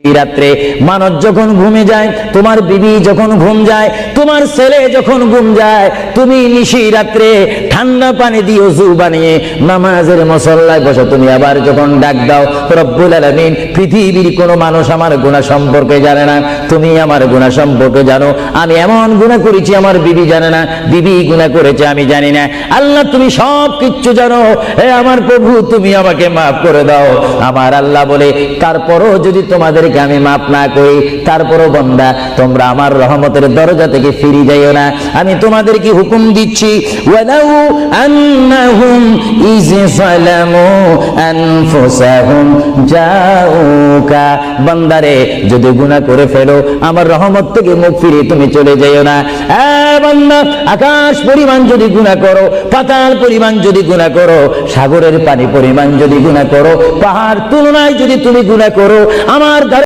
রাত্রে মানুষ যখন ঘুমে যায়, তোমার বিবি যখন ঘুম যায়, তোমার ছেলে যখন ঘুম যায়, তুমি নিশি রাত্রে ঠান্ডা পানি দিয়ে ওযু বানিয়ে নামাজের মুসল্লায় বসো। তুমি আবার যখন ডাক দাও, রব্বুল আলামিন, পৃথিবীর কোনো মানুষ আমার গুনাহ সম্পর্কে জানে না, তুমি আমার গুনাহ সম্পর্কে জানো। আমি এমন গুনাহ করেছি আমার বিবি জানে না, বিবি গুনাহ করেছে আমি জানি না। আল্লাহ তুমি সব কিচ্ছু জানো, হে আমার প্রভু তুমি আমাকে মাফ করে দাও। আমার আল্লাহ বলে, তারপরও যদি তোমাদের আমি মাফ না করি, তারপরও বান্দা তোমরা আমার রহমতের দরজা থেকে ফিরে যাইও না। আমি তোমাদেরকে হুকুম দিচ্ছি, ওয়ালাউ আন্নাহুম ইয যালামু আনফুসাহুম জাউকা, বান্দারে যদি গুনাহ করে ফেলো আমার রহমত থেকে মুখ ফিরিয়ে তুমি চলে যাইও না। বান্দা, আকাশ পরিমাণ যদি গুনাহ করো, পাতাল পরিমাণ যদি গুনাহ করো, সাগরের পানি পরিমাণ যদি গুনাহ করো, পাহাড় তুলনায় যদি তুমি গুনাহ করো, আমার